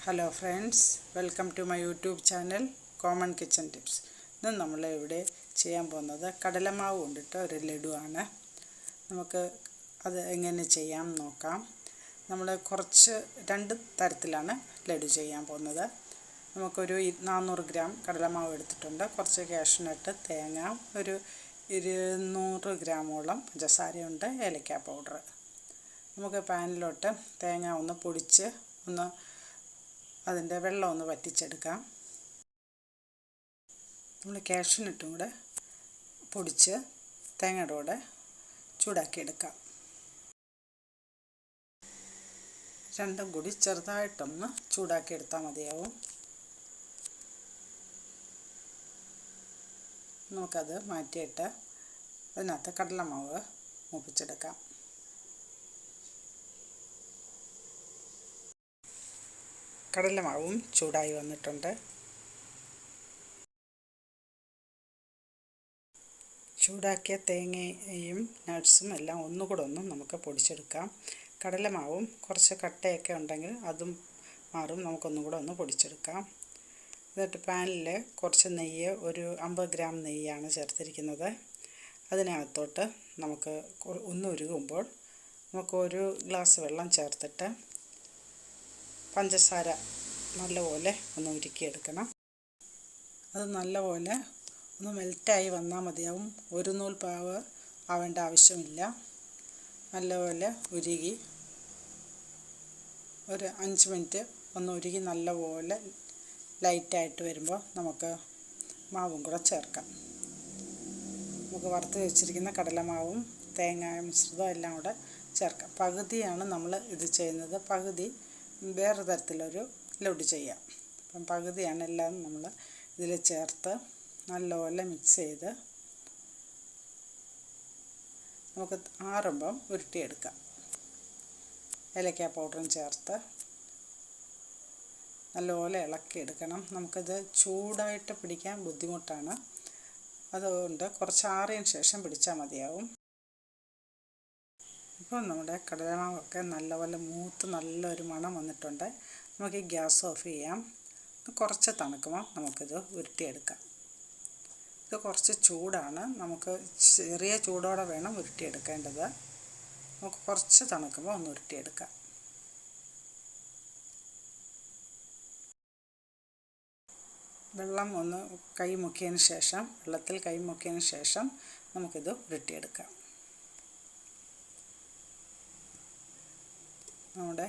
Hello friends, welcome to my YouTube channel common kitchen tips. ഇന്ന് നമ്മളിവിടെ ചെയ്യാൻ പോകുന്നത് കടലമാവ് കൊണ്ടിട്ട് ഒരു ലഡുവാണ്. നമുക്ക് അത് എങ്ങനെ ചെയ്യാം നോക്കാം. നമ്മൾ രണ്ട് തരത്തിലാണ് ലഡു ചെയ്യാൻ പോകുന്നത്. നമുക്കൊരു 400 ഗ്രാം കടലമാവ് എടുത്തിട്ടുണ്ട്. കുറച്ച് കാഷ്നട്ട്, തേങ്ങ, ഒരു 200 ഗ്രാമോളം പഞ്ചസാരയുണ്ട്, ഏലക്ക പൗഡർ. നമുക്ക് പാനിലോട്ട് തേങ്ങ ഒന്ന് പൊടിച്ച് അതിൻ്റെ വെള്ളം ഒന്ന് വറ്റിച്ചെടുക്കാം. നമ്മൾ കാഷ്നട്ടും കൂടെ പൊടിച്ച് തേങ്ങയുടെ കൂടെ ചൂടാക്കിയെടുക്കാം. രണ്ടും കൂടി ചെറുതായിട്ടൊന്ന് ചൂടാക്കിയെടുത്താൽ മതിയാവും. നമുക്കത് മാറ്റിയിട്ട് അതിനകത്ത് കടലമാവ് മൂപ്പിച്ചെടുക്കാം. കടലമാവും ചൂടായി വന്നിട്ടുണ്ട്. ചൂടാക്കിയ തേങ്ങയും നട്ട്സും എല്ലാം ഒന്നുകൂടെ നമുക്ക് പൊടിച്ചെടുക്കാം. കടലമാവും കുറച്ച് കട്ടയൊക്കെ ഉണ്ടെങ്കിൽ അതും മാറും. നമുക്കൊന്നും കൂടെ പൊടിച്ചെടുക്കാം. എന്നിട്ട് പാനിൽ കുറച്ച് നെയ്യ്, ഒരു 50 ഗ്രാം നെയ്യാണ് ചേർത്തിരിക്കുന്നത്. അതിനകത്തോട്ട് നമുക്ക് ഉരുകുമ്പോൾ നമുക്ക് 1 ഗ്ലാസ് വെള്ളം ചേർത്തിട്ട് പഞ്ചസാര നല്ലപോലെ ഉരുക്കിയെടുക്കണം. അത് നല്ലപോലെ മെൽറ്റായി വന്നാൽ മതിയാവും. ഒരു നൂൽ പാവ് ആവേണ്ട ആവശ്യമില്ല. നല്ലപോലെ ഉരുകി ഒരു 5 മിനിറ്റ് ഉരുകി നല്ലപോലെ ലൈറ്റായിട്ട് വരുമ്പോൾ നമുക്ക് മാവും കൂടെ ചേർക്കാം. നമുക്ക് വറുത്ത് വെച്ചിരിക്കുന്ന കടലമാവും തേങ്ങ മിശ്രിതവും എല്ലാം കൂടെ ചേർക്കാം. പകുതിയാണ് നമ്മൾ ഇത് ചെയ്യുന്നത്, പകുതി വേറെ തരത്തിലൊരു ലഡു ചെയ്യാം. അപ്പം പകുതിയാണ് എല്ലാം നമ്മൾ ഇതിൽ ചേർത്ത് നല്ലപോലെ മിക്സ് ചെയ്ത് നമുക്ക് ആറുമ്പം ഉരുട്ടിയെടുക്കാം. ഏലക്ക പൗഡറും ചേർത്ത് നല്ലപോലെ ഇളക്കിയെടുക്കണം. നമുക്കത് ചൂടായിട്ട് പിടിക്കാൻ ബുദ്ധിമുട്ടാണ്. അതുകൊണ്ട് കുറച്ച് ആറിയതിന് ശേഷം പിടിച്ചാൽ മതിയാവും. ഇപ്പോൾ നമ്മുടെ കടലമാവൊക്കെ നല്ലപോലെ മൂത്ത് നല്ലൊരു മണം വന്നിട്ടുണ്ട്. നമുക്ക് ഈ ഗ്യാസ് ഓഫ് ചെയ്യാം. കുറച്ച് തണുക്കുമ്പോൾ നമുക്കിത് ഉരുട്ടിയെടുക്കാം. ഇത് കുറച്ച് ചൂടാണ്. നമുക്ക് ചെറിയ ചൂടോടെ വേണം ഉരുട്ടിയെടുക്കേണ്ടത്. നമുക്ക് കുറച്ച് തണുക്കുമ്പോൾ ഉരുട്ടിയെടുക്കാം. വെള്ളം വെള്ളത്തിൽ കൈ മുക്കിയതിന് ശേഷം നമുക്കിത് ഉരുട്ടിയെടുക്കാം. നമ്മുടെ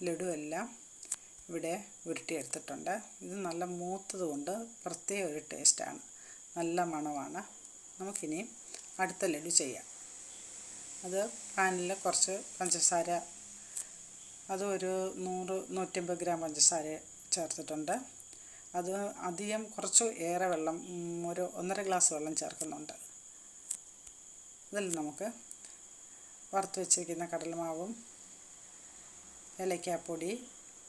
ലഡു എല്ലാം ഇവിടെ ഉരുട്ടിയെടുത്തിട്ടുണ്ട്. ഇത് നല്ല മൂത്തത് കൊണ്ട് പ്രത്യേക ഒരു ടേസ്റ്റാണ്, നല്ല മണമാണ്. നമുക്കിനി അടുത്ത ലഡു ചെയ്യാം. അത് പാനിൽ കുറച്ച് പഞ്ചസാര, അത് ഒരു 100-150 ഗ്രാം പഞ്ചസാര ചേർത്തിട്ടുണ്ട്. അത് കുറച്ച് ഏറെ വെള്ളം, ഒരു 1.5 ഗ്ലാസ് വെള്ളം ചേർക്കുന്നുണ്ട്. ഇതിൽ നമുക്ക് വറുത്ത് വെച്ചിരിക്കുന്ന കടലമാവും ഏലക്കാപ്പൊടി,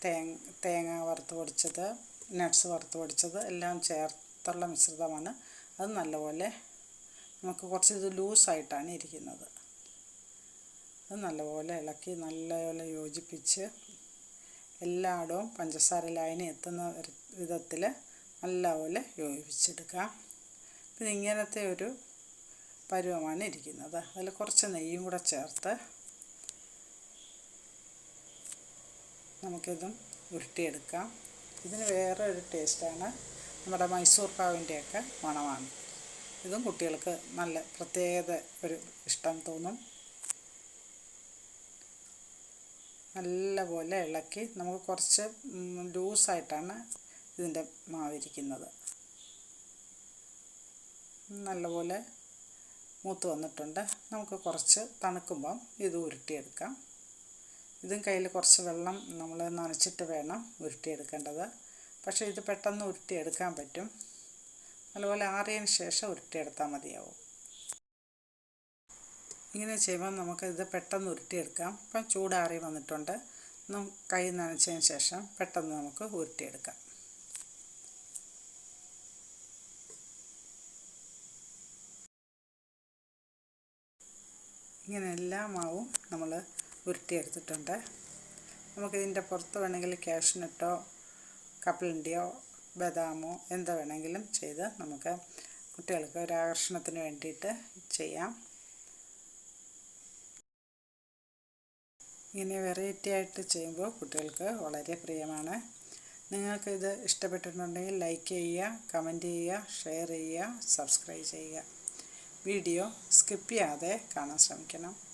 തേങ്ങ വറുത്ത് പൊടിച്ചത്, നട്ട്സ് വറുത്ത് പൊടിച്ചത് എല്ലാം ചേർത്തുള്ള മിശ്രിതമാണ്. അത് നല്ലപോലെ നമുക്ക് ഇത് ലൂസായിട്ടാണ് ഇരിക്കുന്നത്. അത് നല്ലപോലെ ഇളക്കി നല്ലപോലെ യോജിപ്പിച്ച് എല്ലായിടവും പഞ്ചസാര ലൈനി എത്തുന്ന വിധത്തിൽ നല്ലപോലെ യോജിപ്പിച്ചെടുക്കാം. പിന്നെ ഇങ്ങനത്തെ ഒരു പരുവമാണ് ഇരിക്കുന്നത്. അതിൽ കുറച്ച് നെയ്യും കൂടെ ചേർത്ത് നമുക്കിതും ഉരുട്ടിയെടുക്കാം. ഇതിന് വേറെ ഒരു ടേസ്റ്റാണ്, നമ്മുടെ മൈസൂർ പാവിൻ്റെയൊക്കെ മണമാണ്. ഇതും കുട്ടികൾക്ക് നല്ല പ്രത്യേകത ഒരു ഇഷ്ടം തോന്നും. നല്ലപോലെ ഇളക്കി നമുക്ക് കുറച്ച് ലൂസായിട്ടാണ് ഇതിൻ്റെ മാവിരിക്കുന്നത്. നല്ലപോലെ മൂത്ത് വന്നിട്ടുണ്ട്. നമുക്ക് കുറച്ച് തണുക്കുമ്പം ഇത് ഉരുട്ടിയെടുക്കാം. ഇതും കയ്യിൽ കുറച്ച് വെള്ളം നമ്മൾ നനച്ചിട്ട് വേണം ഉരുട്ടിയെടുക്കേണ്ടത്. പക്ഷേ ഇത് പെട്ടെന്ന് ഉരുട്ടിയെടുക്കാൻ പറ്റും. നല്ലപോലെ ആറിയതിന് ശേഷം ഉരുട്ടിയെടുത്താൽ മതിയാവും. ഇങ്ങനെ ചെയ്യുമ്പോൾ നമുക്കിത് പെട്ടെന്ന് ഉരുട്ടിയെടുക്കാം. ഇപ്പം ചൂടാറി വന്നിട്ടുണ്ട്. കൈ നനച്ചതിന് ശേഷം പെട്ടെന്ന് നമുക്ക് ഉരുട്ടിയെടുക്കാം. ഇങ്ങനെ എല്ലാ മാവും നമ്മൾ ഉരുട്ടിയെടുത്തിട്ടുണ്ട്. നമുക്കിതിൻ്റെ പുറത്ത് വേണമെങ്കിൽ കാഷ്നട്ടോ കപ്പലണ്ടിയോ ബദാമോ എന്ത് വേണമെങ്കിലും ചെയ്ത് നമുക്ക് കുട്ടികൾക്ക് ഒരു ആകർഷണത്തിന് വേണ്ടിയിട്ട് ചെയ്യാം. ഇങ്ങനെ വെറൈറ്റി ആയിട്ട് ചെയ്യുമ്പോൾ കുട്ടികൾക്ക് വളരെ പ്രിയമാണ്. നിങ്ങൾക്കിത് ഇഷ്ടപ്പെട്ടിട്ടുണ്ടെങ്കിൽ ലൈക്ക് ചെയ്യുക, കമൻറ്റ് ചെയ്യുക, ഷെയർ ചെയ്യുക, സബ്സ്ക്രൈബ് ചെയ്യുക. വീഡിയോ സ്കിപ്പ് ചെയ്യാതെ കാണാൻ ശ്രമിക്കണം.